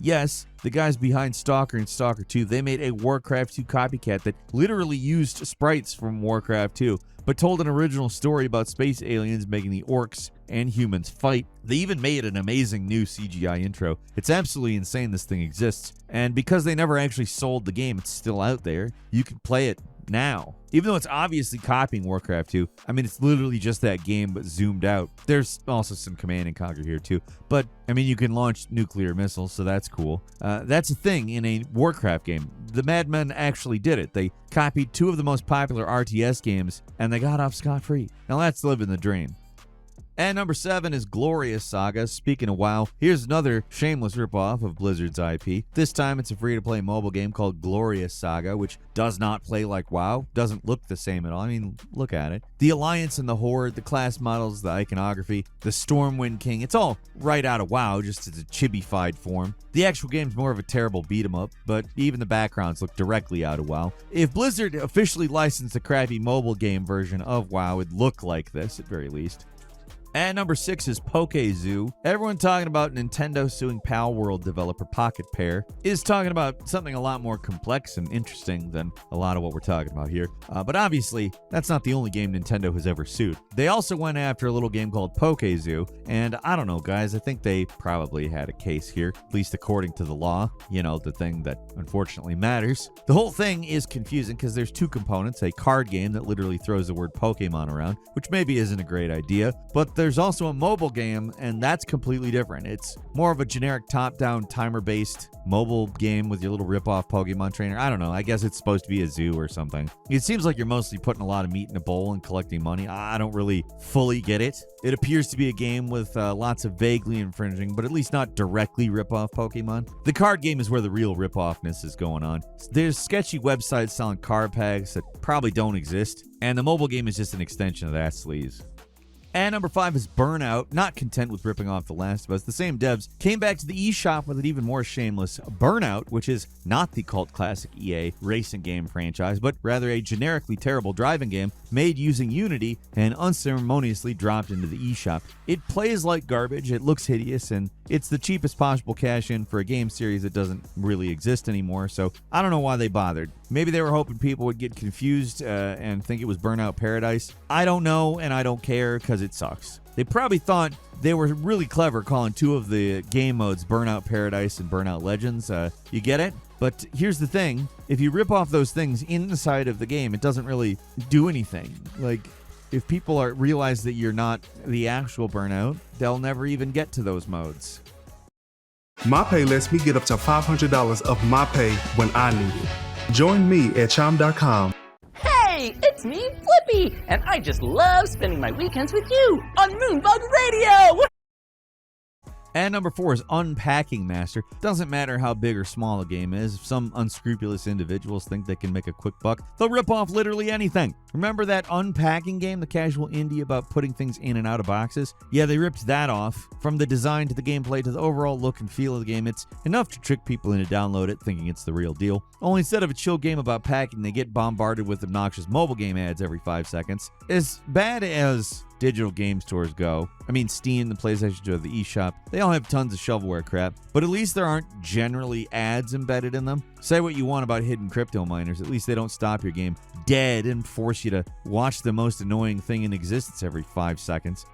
Yes, the guys behind Stalker and Stalker 2, they made a Warcraft 2 copycat that literally used sprites from Warcraft 2, but told an original story about space aliens making the orcs and humans fight. They even made an amazing new CGI intro. It's absolutely insane this thing exists, and because they never actually sold the game, it's still out there. You can play it now. Even though it's obviously copying Warcraft 2, I mean, it's literally just that game, but zoomed out. There's also some Command and Conquer here, too. But, I mean, you can launch nuclear missiles, so that's cool. That's a thing in a Warcraft game. The Madmen actually did it. They copied 2 of the most popular RTS games, and they got off scot-free. Now, that's living the dream. And number 7 is Glorious Saga. Speaking of WoW, here's another shameless ripoff of Blizzard's IP. This time it's a free-to-play mobile game called Glorious Saga, which does not play like WoW, doesn't look the same at all. I mean, look at it. The Alliance and the Horde, the class models, the iconography, the Stormwind King, it's all right out of WoW, just as a chibi-fied form. The actual game's more of a terrible beat-em-up, but even the backgrounds look directly out of WoW. If Blizzard officially licensed a crappy mobile game version of WoW, it'd look like this, at very least. And number 6 is PokeZoo. Everyone talking about Nintendo suing Palworld developer Pocket Pair is talking about something a lot more complex and interesting than a lot of what we're talking about here. But obviously, that's not the only game Nintendo has ever sued. They also went after a little game called PokeZoo, and I don't know, guys, I think they probably had a case here, at least according to the law, you know, the thing that unfortunately matters. The whole thing is confusing because there's 2 components, a card game that literally throws the word Pokemon around, which maybe isn't a great idea, but there's also a mobile game, and that's completely different. It's more of a generic top-down timer-based mobile game with your little rip-off Pokemon trainer. I don't know. I guess it's supposed to be a zoo or something. It seems like you're mostly putting a lot of meat in a bowl and collecting money. I don't really fully get it. It appears to be a game with lots of vaguely infringing, but at least not directly rip-off Pokemon. The card game is where the real rip-offness is going on. There's sketchy websites selling card packs that probably don't exist, and the mobile game is just an extension of that sleaze. And number 5 is Burnout. Not content with ripping off The Last of Us, the same devs came back to the eShop with an even more shameless Burnout, which is not the cult classic EA racing game franchise, but rather a generically terrible driving game made using Unity and unceremoniously dropped into the eShop. It plays like garbage, it looks hideous, and it's the cheapest possible cash-in for a game series that doesn't really exist anymore, so I don't know why they bothered. Maybe they were hoping people would get confused and think it was Burnout Paradise. I don't know, and I don't care, because it sucks. They probably thought they were really clever calling 2 of the game modes Burnout Paradise and Burnout Legends. You get it? But here's the thing. If you rip off those things inside of the game, it doesn't really do anything. Like, if people realize that you're not the actual Burnout, they'll never even get to those modes. MyPay lets me get up to $500 of my pay when I need it. Join me at chime.com. Hey, it's me, Flippy, and I just love spending my weekends with you on Moonbug Radio! And number 4 is Unpacking Master. Doesn't matter how big or small a game is, if some unscrupulous individuals think they can make a quick buck, they'll rip off literally anything. Remember that Unpacking game, the casual indie about putting things in and out of boxes? Yeah, they ripped that off. From the design to the gameplay to the overall look and feel of the game, it's enough to trick people into download it thinking it's the real deal. Only instead of a chill game about packing, they get bombarded with obnoxious mobile game ads every 5 seconds. As bad as digital game stores go, I mean Steam, the PlayStation Store, the eShop, they all have tons of shovelware crap, but at least there aren't generally ads embedded in them. Say what you want about hidden crypto miners, at least they don't stop your game dead and force you to watch the most annoying thing in existence every 5 seconds.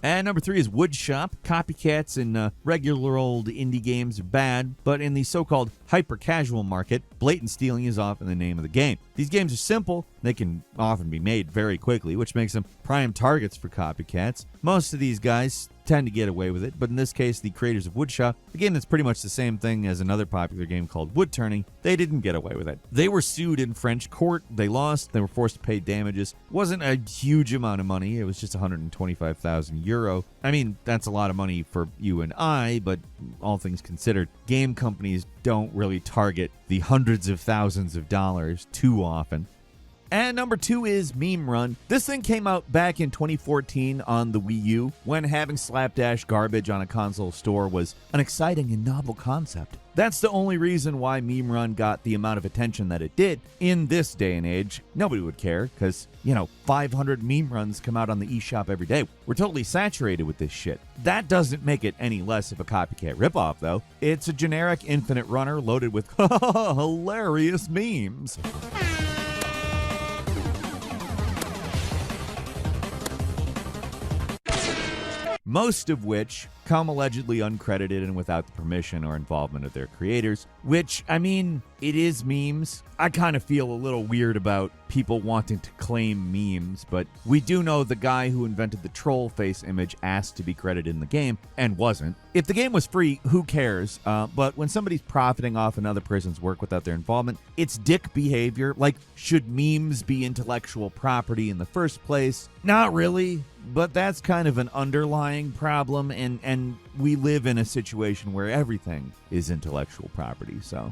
And number 3 is Woodshop. Copycats in regular old indie games are bad, but in the so-called hyper-casual market, blatant stealing is often the name of the game. These games are simple, they can often be made very quickly, which makes them prime targets for copycats. Most of these guys tend to get away with it, but in this case, the creators of Woodshop, a game that's pretty much the same thing as another popular game called Wood Turning, they didn't get away with it. They were sued in French court, they lost, they were forced to pay damages. It wasn't a huge amount of money, it was just 125,000 euro. I mean, that's a lot of money for you and I, but all things considered, game companies don't really target the hundreds of thousands of dollars too often. And number 2 is Meme Run. This thing came out back in 2014 on the Wii U, when having slapdash garbage on a console store was an exciting and novel concept. That's the only reason why Meme Run got the amount of attention that it did. In this day and age, nobody would care because, 500 meme runs come out on the eShop every day. We're totally saturated with this shit. That doesn't make it any less of a copycat ripoff, though. It's a generic infinite runner loaded with hilarious memes. Most of which come allegedly uncredited and without the permission or involvement of their creators, which, it is memes. I kind of feel a little weird about people wanting to claim memes, but we do know the guy who invented the troll face image asked to be credited in the game and wasn't. If the game was free, who cares? But when somebody's profiting off another person's work without their involvement, it's dick behavior. Like, should memes be intellectual property in the first place? Not really, but that's kind of an underlying problem, and we live in a situation where everything is intellectual property, so,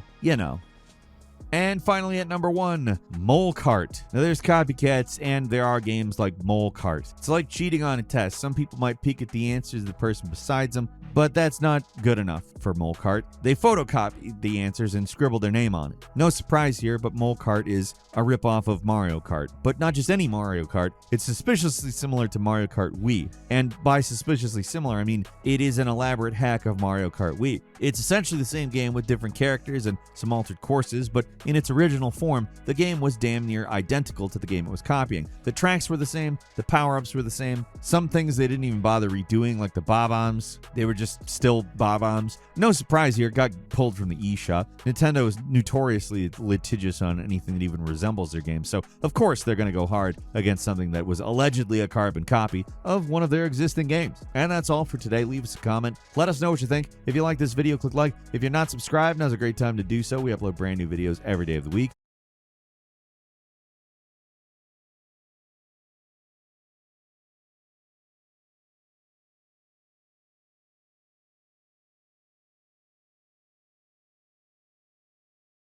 And finally at number 1, Mole Cart. Now there's copycats and there are games like Mole Cart. It's like cheating on a test. Some people might peek at the answers of the person beside them, but that's not good enough for Mole Cart. They photocopied the answers and scribbled their name on it. No surprise here, but Mole Cart is a ripoff of Mario Kart. But not just any Mario Kart, it's suspiciously similar to Mario Kart Wii. And by suspiciously similar, I mean it is an elaborate hack of Mario Kart Wii. It's essentially the same game with different characters and some altered courses, but in its original form, the game was damn near identical to the game it was copying. The tracks were the same, the power-ups were the same, some things they didn't even bother redoing, like the bob-ombs, they were just still bob-ombs. No surprise here, it got pulled from the eShop. Nintendo is notoriously litigious on anything that even resembles their game, so of course they're going to go hard against something that was allegedly a carbon copy of one of their existing games. And that's all for today. Leave us a comment. Let us know what you think. If you like this video, click like. If you're not subscribed, now's a great time to do so. We upload brand new videos every day of the week.